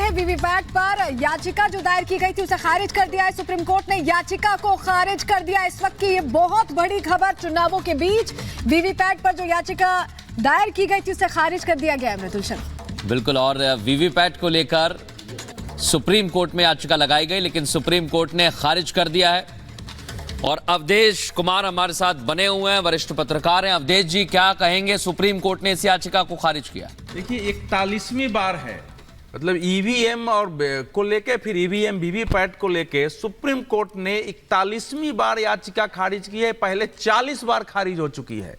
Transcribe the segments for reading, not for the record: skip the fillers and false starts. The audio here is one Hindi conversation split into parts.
से वीवीपैट पर याचिका जो दायर की गई थी उसे खारिज कर दिया है सुप्रीम कोर्ट ने। याचिका को खारिज कर दिया। इस वक्त की ये बहुत बड़ी खबर, चुनावों के बीच वीवीपैट पर जो याचिका दायर की गई थी उसे खारिज कर दिया गया है। मृदुल शर्मा बिल्कुल, और वीवीपैट को लेकर सुप्रीम कोर्ट में याचिका लगाई गई लेकिन सुप्रीम कोर्ट ने खारिज कर दिया है। और अवधेश कुमार हमारे साथ बने हुए हैं, वरिष्ठ पत्रकार हैं। अवधेश जी, क्या कहेंगे? सुप्रीम कोर्ट ने इस याचिका को खारिज किया। देखिए, 41वीं बार है, मतलब ईवीएम और को लेके, फिर ईवीएम वीवीपैट को लेके सुप्रीम कोर्ट ने 41वीं बार याचिका खारिज की है। पहले 40 बार खारिज हो चुकी है।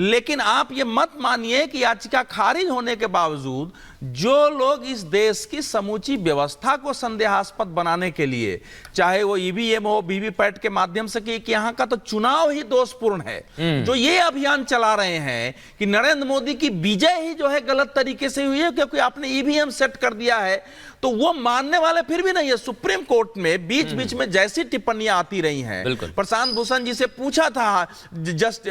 लेकिन आप ये मत मानिए कि याचिका खारिज होने के बावजूद जो लोग इस देश की समूची व्यवस्था को संदेहास्पद बनाने के लिए, चाहे वो ईवीएम हो, वीवीपैट के माध्यम से कि यहाँ का तो चुनाव ही दोषपूर्ण है, जो ये अभियान चला रहे हैं कि नरेंद्र मोदी की विजय ही जो है गलत तरीके से हुई है क्योंकि आपने ईवीएम सेट कर दिया है, तो वो मानने वाले फिर भी नहीं है। सुप्रीम कोर्ट में बीच बीच में जैसी टिप्पणियां आती रही हैं, प्रशांत भूषण जी से पूछा था जस्ट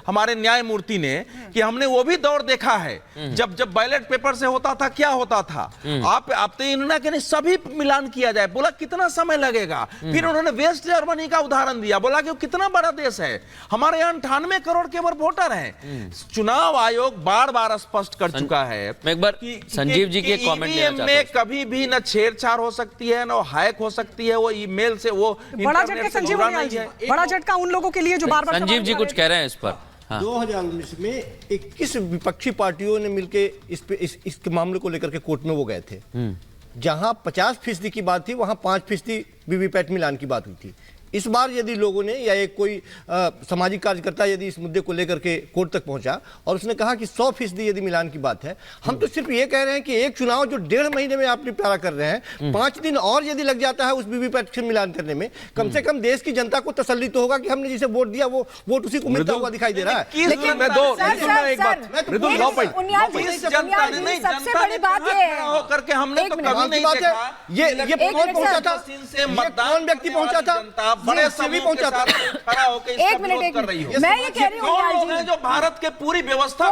हमारे न्यायमूर्ति ने कि हमने वो भी दौर देखा है जब बैलेट पेपर से होता था, क्या होता था। आप तो इन्होंने सभी मिलान किया जाए, बोला कितना समय लगेगा। फिर उन्होंने वेस्ट जर्मनी का उदाहरण दिया, बोला कि कितना बड़ा देश है, हमारे यहाँ 98 करोड़ केवल वोटर हैं। चुनाव आयोग बार बार स्पष्ट कर चुका है। मैं एक बार संजीव जी के कमेंट में कभी भी न छेड़छाड़ हो सकती है, न हैक हो सकती है, वो ईमेल से, वो बड़ा झटका संजीव जी, बड़ा झटका उन लोगों के लिए जो बार बार संजीव जी कुछ कह रहे हैं इस पर। 2019 में 21 विपक्षी पार्टियों ने मिलकर इस मामले को लेकर के कोर्ट में वो गए थे। जहां 50% की बात थी वहां 5% वीवीपैट मिलान की बात हुई थी। इस बार यदि लोगों ने या एक कोई सामाजिक कार्यकर्ता यदि इस मुद्दे को लेकर के कोर्ट तक पहुंचा और उसने कहा कि 100% यदि मिलान की बात है, हम तो सिर्फ ये कह रहे हैं कि एक चुनाव जो 1.5 महीने में आप निपटारा कर रहे हैं, 5 दिन और यदि लग जाता है उस वीवीपैट से मिलान करने में, कम से कम देश की जनता को तसल्ली तो होगा कि हमने जिसे वोट दिया वो वोट उसी को मिलता हुआ दिखाई दे रहा है। सबसे बड़ी बात करके हमने तो कभी नहीं देखा। ये कौन पहुंचा था, कौन व्यक्ति पहुंचा था, बड़े सभी पहुंचा था, खड़ा होकर एक मिनट मैं ये कह रही हूँ जो भारत के पूरी व्यवस्था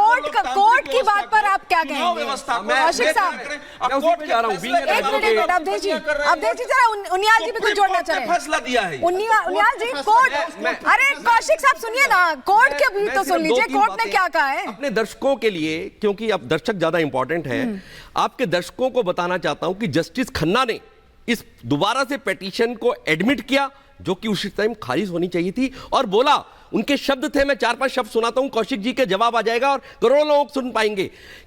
कोर्ट की बात पर आप क्या कहेंगे? कौशिक साहब, अवधेश जी जरा उनियाल जी भी कुछ जोड़ना चाहे। फैसला दिया है उनियाल जी, कोर्ट, अरे कौशिक साहब सुनिए ना, कोर्ट के भी तो सुन लीजिए, कोर्ट ने क्या कहा है अपने दर्शकों के लिए, क्योंकि अब दर्शक ज्यादा इंपॉर्टेंट है। आपके दर्शकों को बताना चाहता हूं कि जस्टिस खन्ना ने इस दोबारा से पिटीशन को एडमिट किया जो कि उस टाइम खारिज होनी चाहिए थी, और बोला, उनके शब्द थे, मैं 4-5 शब्द सुनाता हूं, कौशिक जी के जवाब आ जाएगा और करोड़ों लोग सुन पाएंगे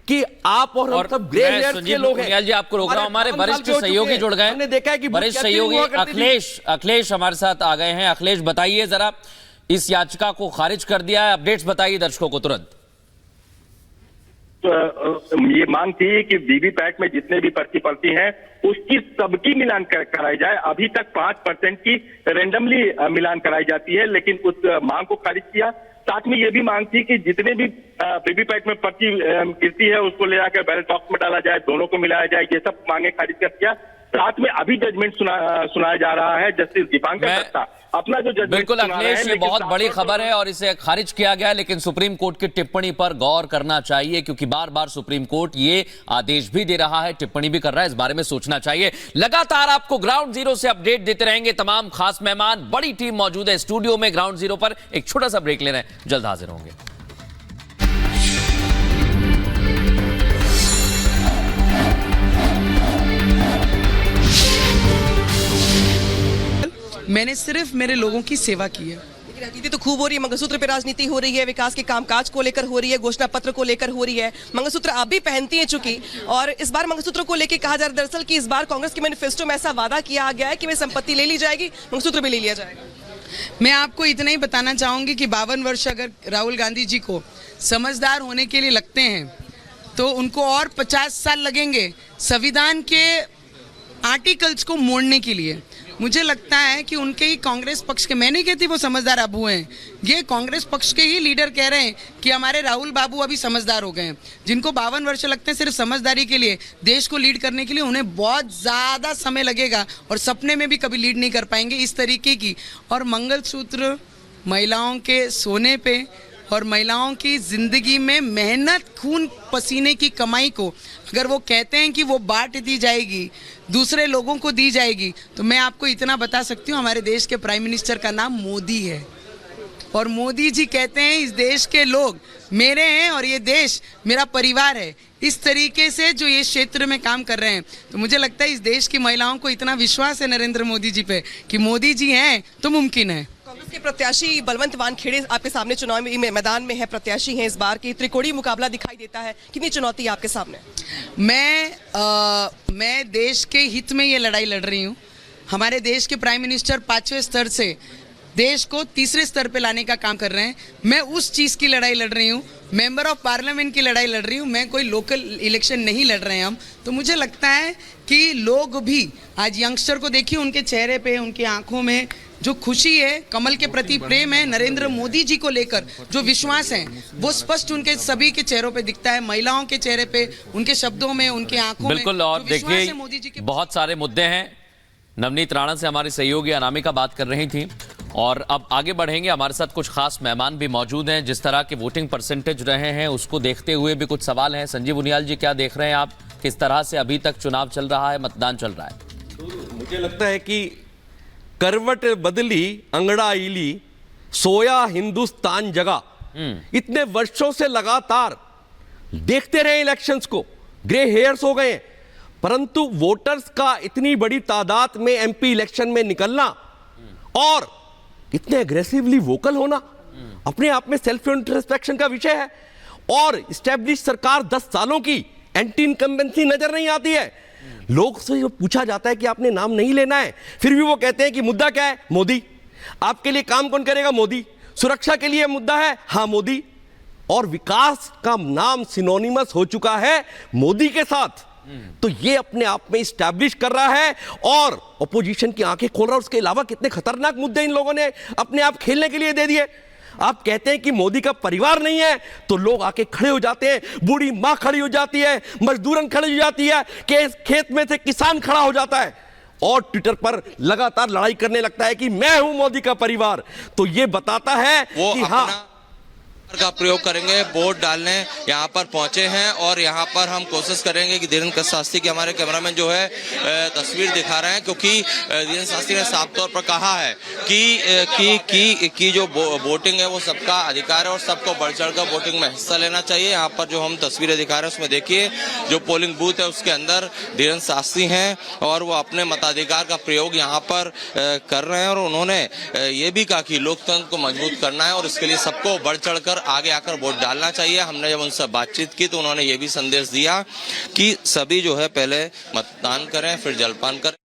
कि आप और हम सब ग्रे हेयर्स के लोग हैं। जी आपको रोक रहा हूं, हमारे वरिष्ठ सहयोगी जुड़ गए। हमने देखा है कि वरिष्ठ सहयोगी अखिलेश हमारे साथ आ गए हैं। अखिलेश, बताइए जरा, इस याचिका को खारिज कर दिया है, अपडेट्स बताइए दर्शकों को तुरंत। ये मांग थी कि वीवीपैट में जितने भी पर्ची पड़ती हैं उसकी सबकी मिलान कराई जाए। अभी तक 5% की रेंडमली मिलान कराई जाती है, लेकिन उस मांग को खारिज किया। साथ में ये भी मांग थी कि जितने भी वीवीपैट में पर्ची गिरती है उसको ले जाकर बैलेट बॉक्स में डाला जाए, दोनों को मिलाया जाए। ये सब मांगे खारिज कर दिया। साथ में अभी जजमेंट सुनाया जा रहा है। जस्टिस दीपांकर दत्ता अपना जो जजमेंट, बिल्कुल अखिलेश, ये बहुत बड़ी खबर है और इसे खारिज किया गया, लेकिन सुप्रीम कोर्ट की टिप्पणी पर गौर करना चाहिए क्योंकि बार बार सुप्रीम कोर्ट ये आदेश भी दे रहा है, टिप्पणी भी कर रहा है, इस बारे में सोचना चाहिए। लगातार आपको ग्राउंड जीरो से अपडेट देते रहेंगे तमाम खास मेहमान। बड़ी टीम मौजूद है स्टूडियो में ग्राउंड जीरो पर। एक छोटा सा ब्रेक ले रहे हैं, जल्द हाजिर होंगे। मैंने सिर्फ मेरे लोगों की सेवा की है। राजनीति तो खूब हो रही है, मंगलसूत्र पे राजनीति हो रही है, विकास के कामकाज को लेकर हो रही है, घोषणा पत्र को लेकर हो रही है। मंगलसूत्र आप भी पहनती हैं चूंकि, और इस बार मंगलसूत्र को लेकर कहा जा रहा है दरअसल कि इस बार कांग्रेस के मैनिफेस्टो में ऐसा वादा किया गया है कि वे संपत्ति ले ली जाएगी, मंगलसूत्र भी ले लिया जाएगा। मैं आपको इतना ही बताना चाहूंगी कि 52 वर्ष अगर राहुल गांधी जी को समझदार होने के लिए लगते हैं तो उनको और 50 साल लगेंगे संविधान के आर्टिकल्स को मोड़ने के लिए। मुझे लगता है कि उनके ही कांग्रेस पक्ष के, मैं नहीं कहती वो समझदार अब हुए हैं, ये कांग्रेस पक्ष के ही लीडर कह रहे हैं कि हमारे राहुल बाबू अभी समझदार हो गए हैं। जिनको 52 वर्ष लगते हैं सिर्फ समझदारी के लिए, देश को लीड करने के लिए, उन्हें बहुत ज़्यादा समय लगेगा और सपने में भी कभी लीड नहीं कर पाएंगे इस तरीके की। और मंगलसूत्र महिलाओं के सोने पे और महिलाओं की जिंदगी में मेहनत खून पसीने की कमाई को अगर वो कहते हैं कि वो बांट दी जाएगी, दूसरे लोगों को दी जाएगी, तो मैं आपको इतना बता सकती हूँ, हमारे देश के प्राइम मिनिस्टर का नाम मोदी है और मोदी जी कहते हैं इस देश के लोग मेरे हैं और ये देश मेरा परिवार है। इस तरीके से जो ये क्षेत्र में काम कर रहे हैं, तो मुझे लगता है इस देश की महिलाओं को इतना विश्वास है नरेंद्र मोदी जी पे कि मोदी जी हैं तो मुमकिन है। कांग्रेस के प्रत्याशी बलवंत वानखेड़े आपके सामने चुनाव में मैदान में है, प्रत्याशी हैं इस बार की, त्रिकोणीय मुकाबला दिखाई देता है, कितनी चुनौती है आपके सामने? मैं देश के हित में ये लड़ाई लड़ रही हूँ। हमारे देश के प्राइम मिनिस्टर 5वें स्तर से देश को तीसरे स्तर पे लाने का काम कर रहे हैं। मैं उस चीज़ की लड़ाई लड़ रही हूँ, मेंबर ऑफ पार्लियामेंट की लड़ाई लड़ रही हूँ। मैं कोई लोकल इलेक्शन नहीं लड़ रहे हैं हम। तो मुझे लगता है कि लोग भी आज यंगस्टर को देखिए, उनके चेहरे पे, उनकी आंखों में जो खुशी है, कमल के प्रति प्रेम है, नरेंद्र मोदी जी को लेकर जो विश्वास है, वो स्पष्ट उनके सभी के चेहरों पे दिखता है, महिलाओं के चेहरे पे, उनके शब्दों में, उनके आंखों में। बिल्कुल। और देखिए बहुत सारे मुद्दे हैं। नवनीत राणा से हमारी सहयोगी अनामिका बात कर रही थी और अब आगे बढ़ेंगे। हमारे साथ कुछ खास मेहमान भी मौजूद हैं। जिस तरह के वोटिंग परसेंटेज रहे हैं उसको देखते हुए भी कुछ सवाल हैं। संजीव उनियाल जी, क्या देख रहे हैं आप, किस तरह से अभी तक चुनाव चल रहा है, मतदान चल रहा है? मुझे लगता है कि करवट बदली अंगड़ा इली, सोया हिंदुस्तान जगा। इतने वर्षों से लगातार देखते रहे इलेक्शंस को, ग्रे हेयर्स हो गए, परंतु वोटर्स का इतनी बड़ी तादाद में एमपी इलेक्शन में निकलना और इतने एग्रेसिवली वोकल होना अपने आप में सेल्फ इंट्रोस्पेक्शन का विषय है। और स्टैब्लिश सरकार 10 सालों की एंटी इनकम्बेंसी नजर नहीं आती है। लोग से पूछा जाता है कि आपने नाम नहीं लेना है, फिर भी वो कहते हैं कि मुद्दा क्या है? मोदी। आपके लिए काम कौन करेगा? मोदी। सुरक्षा के लिए मुद्दा है? हाँ, मोदी। और विकास का नाम सिनोनिमस हो चुका है मोदी के साथ। तो ये अपने आप में स्टैब्लिश कर रहा है और ऑपोजिशन की आंखें खोल रहा है। उसके अलावा कितने खतरनाक मुद्दे इन लोगों ने अपने आप खेलने के लिए दे दिए। आप कहते हैं कि मोदी का परिवार नहीं है, तो लोग आके खड़े हो जाते हैं, बूढ़ी मां खड़ी हो जाती है, मजदूरन खड़ी हो जाती है, कि खेत में से किसान खड़ा हो जाता है और ट्विटर पर लगातार लड़ाई करने लगता है कि मैं हूं मोदी का परिवार। तो ये बताता है वो कि हाँ का प्रयोग करेंगे, वोट डालने यहाँ पर पहुंचे हैं और यहाँ पर हम कोशिश करेंगे कि धीरेन्द्र शास्त्री के हमारे कैमरामैन जो है तस्वीर दिखा रहे हैं, क्योंकि धीरेन्द्र शास्त्री ने साफ तौर पर कहा है कि जो वोटिंग है वो सबका अधिकार है और सबको बढ़ चढ़कर वोटिंग में हिस्सा लेना चाहिए। यहाँ पर जो हम तस्वीरें दिखा रहे हैं उसमें देखिए, जो पोलिंग बूथ है उसके अंदर धीरेन्द्र शास्त्री हैं और वो अपने मताधिकार का प्रयोग यहाँ पर कर रहे हैं और उन्होंने ये भी कहा कि लोकतंत्र को मजबूत करना है और इसके लिए सबको बढ़ चढ़कर आगे आकर वोट डालना चाहिए। हमने जब उनसे बातचीत की तो उन्होंने ये भी संदेश दिया कि सभी जो है पहले मतदान करें, फिर जलपान करें।